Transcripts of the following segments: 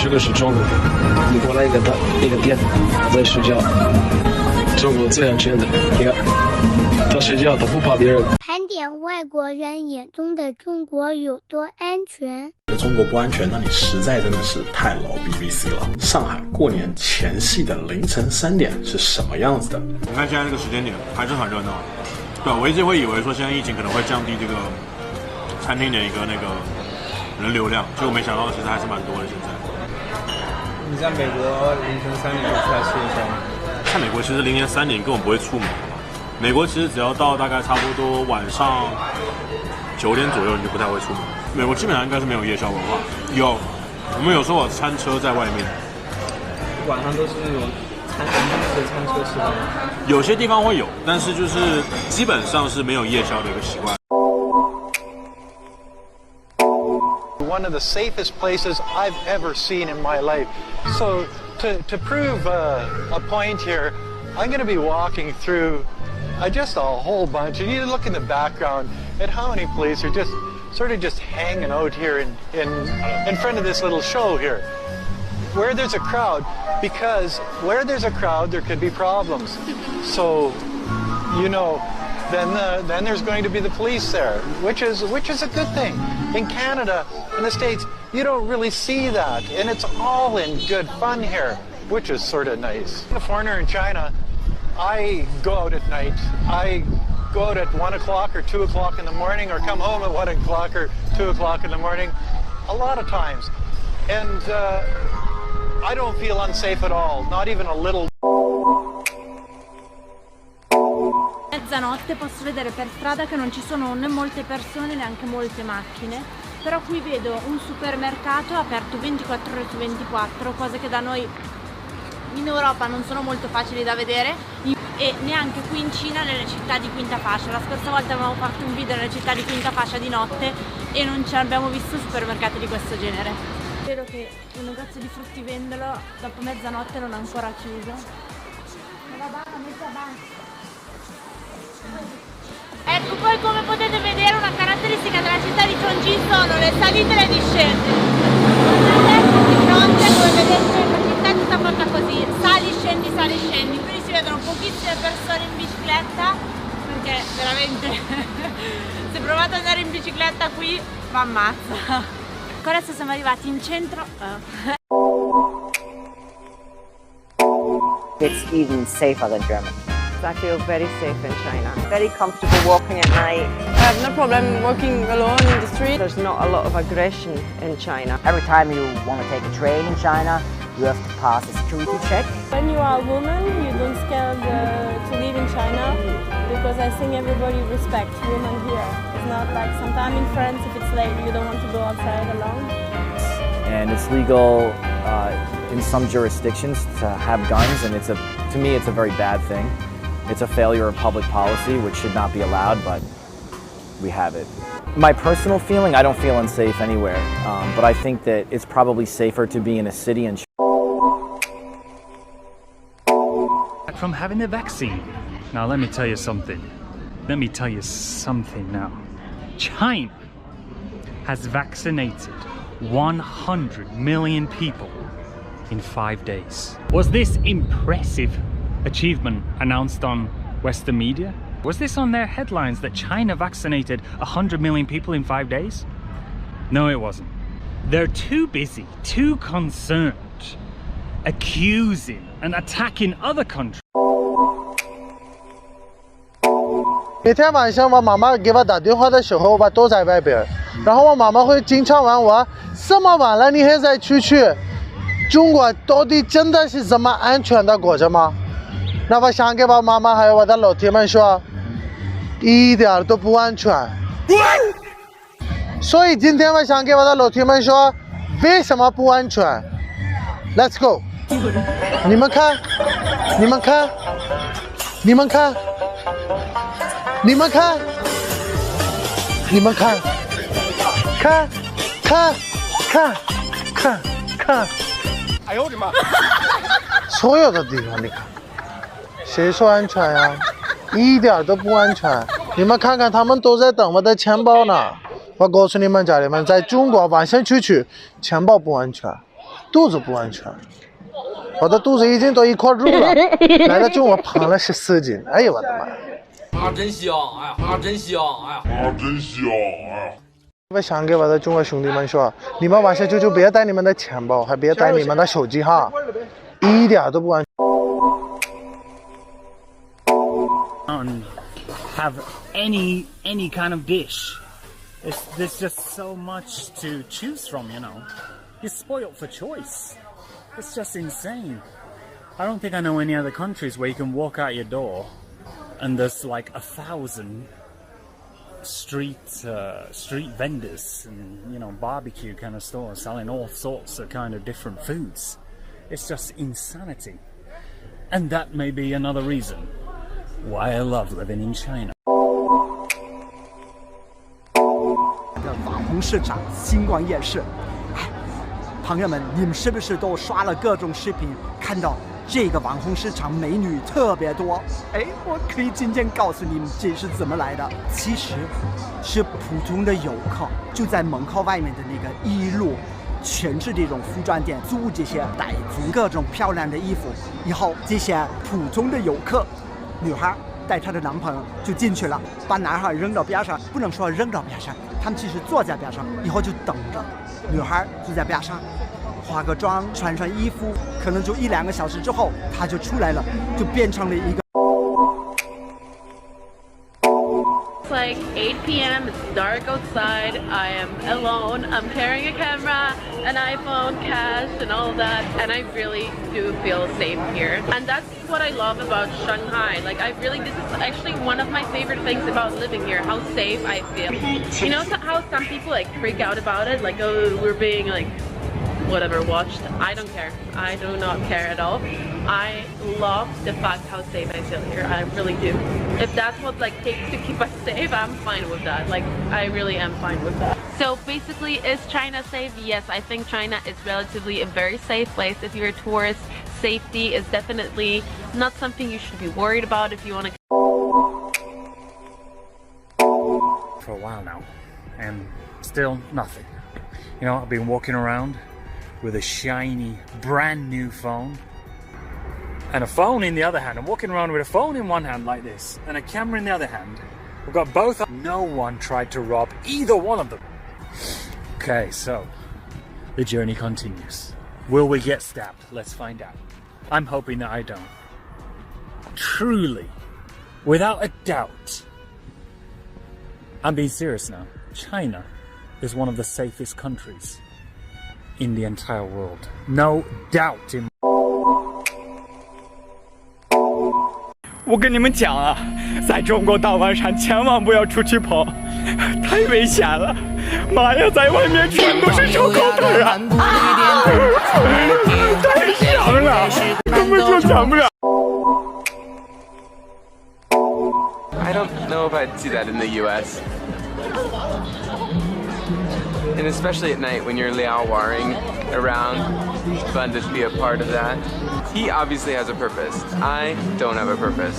这个是中国，你过来一个店，我在睡觉。中国最安全的，你看，他睡觉他不怕别人。盘点外国人眼中的中国有多安全？中国不安全，那你实在真的是太老 BBC 了。上海过年前夕的凌晨3点是什么样子的？你看现在这个时间点还是很热闹。对，我一直会以为说现在疫情可能会降低这个餐厅的一个人流量，结果没想到其实还是蛮多的。现在你在美国凌晨3点就出来吃夜宵吗？在美国其实凌晨3点根本不会出门。美国其实只要到大概差不多晚上9点左右，你就不太会出门。美国基本上应该是没有夜宵文化。有，我们有时候有餐车在外面。晚上都是那种餐车吃饭吗？有些地方会有，但是就是基本上是没有夜宵的一个习惯。One of the safest places I've ever seen in my life. So to prove a point here, I'm going to be walking through just a whole bunch. And you look in the background at how many police are just sort of just hanging out here in front of this little show here. Where there's a crowd, because where there's a crowd, there could be problems. So, you know, then there's going to be the police there, which is a good thing. In Canada, in the States, you don't really see that, and it's all in good fun here, which is sort of nice. I'm a foreigner in China. I go out at night. I go out at 1 o'clock or 2 o'clock in the morning, or come home at 1 o'clock or 2 o'clock in the morning, a lot of times, and I don't feel unsafe at all, not even a little. Mezzanotte posso vedere per strada che non ci sono né molte persone, neanche molte macchine, però qui vedo un supermercato aperto 24 ore su 24, cose che da noi in Europa non sono molto facili da vedere, e neanche qui in Cina nelle città di quinta fascia. La scorsa volta avevamo fatto un video nelle città di quinta fascia di notte e non ci abbiamo visto supermercati di questo genere. Vedo che un negozio di fruttivendolo dopo mezzanotte non ha ancora chiuso. Ecco, poi come potete vedere una caratteristica della città di Chongqing sono le salite e le discese. Adesso di fronte, come vedete, la città è tutta fatta così, sali, scendi, quindi si vedono pochissime persone in bicicletta, perché veramente se provate ad andare in bicicletta qui vi ammazza. Adesso siamo arrivati in centro. It's even safer than Germany. I feel very safe in China. Very comfortable walking at night. I have no problem walking alone in the street. There's not a lot of aggression in China. Every time you want to take a train in China, you have to pass a security check. When you are a woman, you don't scared to live in China, because I think everybody respects women here. It's not like sometimes in France, if it's late, you don't want to go outside alone. And it's legal in some jurisdictions to have guns, and to me it's a very bad thing. It's a failure of public policy, which should not be allowed, but we have it. My personal feeling, I don't feel unsafe anywhere, but I think that it's probably safer to be in a city and from having a vaccine. Now let me tell you something. Now. China has vaccinated 100 million people in 5 days. Was this impressive achievement announced on Western media? Was this on their headlines that China vaccinated 100 million people in 5 days? No, it wasn't. They're too busy, too concerned, accusing and attacking other countries. 每天晚上我妈妈给我打电话的时候，我都在外边，然后我妈妈会经常问我，这么晚了你还在出去？中国到底真的是这么安全的国家吗？那我想给我妈妈还有我的老铁们说，一点都不安全。所以今天我想给我的老铁们说，为什么不安全 ？Let's go！ 你们看，你们看，你们看，你们看，你们看，看，看，看，看，看！哎呦我的妈！所有的地方你看。谁说安全呀？一点都不安全。你们看看，他们都在等我的钱包呢。我告诉你们家人们，在中国晚上出去，钱包不安全。肚子不安全。我的肚子已经都1块肉了，来了就我胖了14斤，哎呦我的妈！真香，哎呀，真香，哎呀，真香，哎呀！我想给我的中国兄弟们说，你们晚上就别带你们的钱包，还别带你们的手机哈，一点都不安全。Have any kind of dish. There's just so much to choose from, you know. You're spoiled for choice. It's just insane. I don't think I know any other countries where you can walk out your door and there's like 1,000 street vendors and, you know, barbecue kind of stores selling all sorts of kind of different foods. It's just insanity. And that may be another reason why I love living in China. 网红市场星光夜市，朋友们，你们是不是都刷了各种视频，看到这个网红市场美女特别多？哎，我可以今天告诉你们这是怎么来的。其实是普通的游客就在门口外面的那个一路，全是这种服装店，租这些傣族各种漂亮的衣服，以后这些普通的游客，女孩带她的男朋友就进去了，把男孩扔到边上，不能说扔到边上，他们其实坐在边上，以后就等着。女孩就在边上化个妆，穿上衣服，可能就1-2个小时之后，她就出来了，就变成了一个。It's like 8 p.m. It's dark outside. I am alone. I'm carrying a camera, an iPhone, cash, and all of that. And I really do feel safe here. And that's what I love about Shanghai. Like, this is actually one of my favorite things about living here, how safe I feel. You know how some people like freak out about it? Like, oh, we're being like, whatever, watched. I don't care. I do not care at all. I love the fact how safe I feel here. I really do. If that's what like takes to keep us safe, I'm fine with that. Like, I really am fine with that. So basically, is China safe? Yes, I think China is relatively a very safe place. If you're a tourist, safety is definitely not something you should be worried about if you want to. For a while now, and still nothing. You know, I've been walking around with a shiny, brand new phone and a phone in the other hand. I'm walking around with a phone in one hand like this and a camera in the other hand. We've got both. No one tried to rob either one of them. Okay, so the journey continues. Will we get stabbed? Let's find out. I'm hoping that I don't. Truly, without a doubt, I'm being serious now. China is one of the safest countries in the entire world. No doubt in. 我跟你们讲啊，在中国大晚上千万不要出去跑，太危险了！妈呀，在外面全都是烧烤摊啊！太香了，根本就抢不了。I don't know if I'd see that in the U.S. And especially at night when you're Liao Waring around, it's fun to be a part of that. He obviously has a purpose. I don't have a purpose.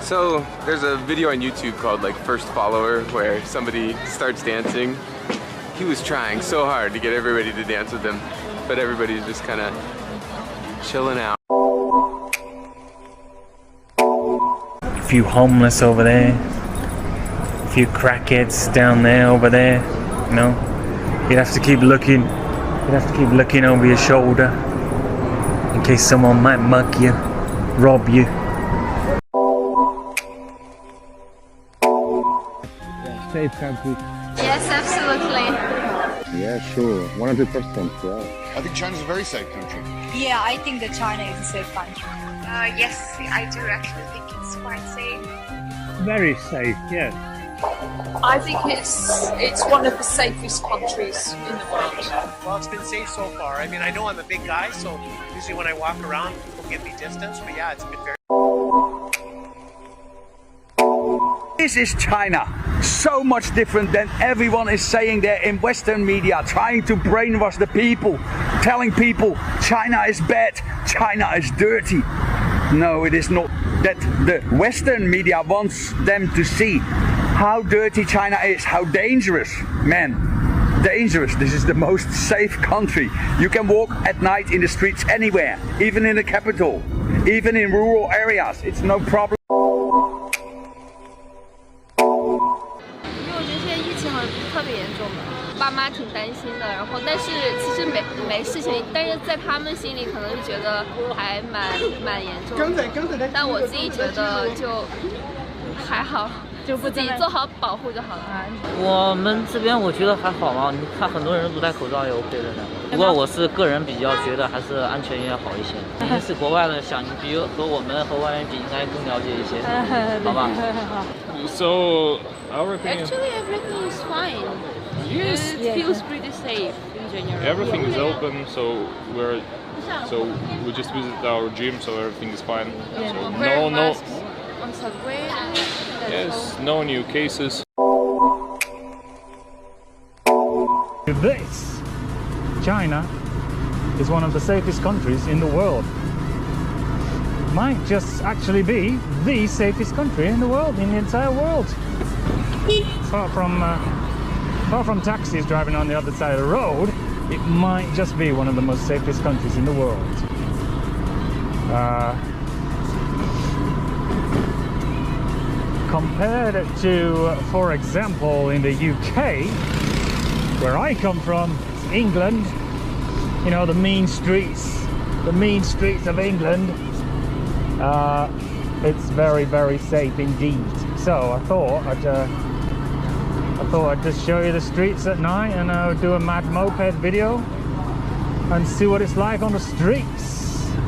So there's a video on YouTube called like First Follower where somebody starts dancing. He was trying so hard to get everybody to dance with him, but everybody's just kind of chilling out. A few homeless over there, a few crackheads down there over there, you know. You'd have to keep looking over your shoulder in case someone might mug you, rob you. Safe country. Yes, absolutely. Yeah, sure. 100%, yeah. I think China's a very safe country. Yeah, I think that China is a safe country. Yes, I do actually think it's quite safe. Very safe, yes. I think it's one of the safest countries in the world. Well, it's been safe so far. I mean, I know I'm a big guy, so usually when I walk around, people give me distance, but yeah, it's been very... This is China. so much different than everyone is saying there in Western media, trying to brainwash the people, telling people China is bad, China is dirty. No, it is not. That the Western media wants them to see how dirty China is, how dangerous, man. Dangerous. This is the most safe country. You can walk at night in the streets anywhere, even in the capital, even in rural areas. It's no problem. 因为我觉得现在疫情好像不是特别严重的，爸妈挺担心的。然后，但是其实没事情，但是在他们心里可能就觉得还蛮严重的。但我自己觉得就还好。 就自己做好保护就好了。我们这边我觉得还好嘛，你看很多人不戴口罩也 OK 的呢。不过我是个人比较觉得还是安全也好一些。你是国外的，想比如和我们和外人比，应该更了解一些，好吧 So our opinion. Actually, everything is fine. Yes. It feels pretty safe in general. Everything is open, so we just visit our gym, so everything is fine. Yeah. So Wearing no. masks on subway. Yes, no new cases. This, China, is one of the safest countries in the world. Might just actually be the safest country in the world, in the entire world. Apart from taxis driving on the other side of the road, it might just be one of the most safest countries in the world. Compared to, for example, in the UK, where I come from, England, you know, the mean streets of England, it's very, very safe indeed. So I thought I'd just show you the streets at night and do a mad moped video and see what it's like on the streets.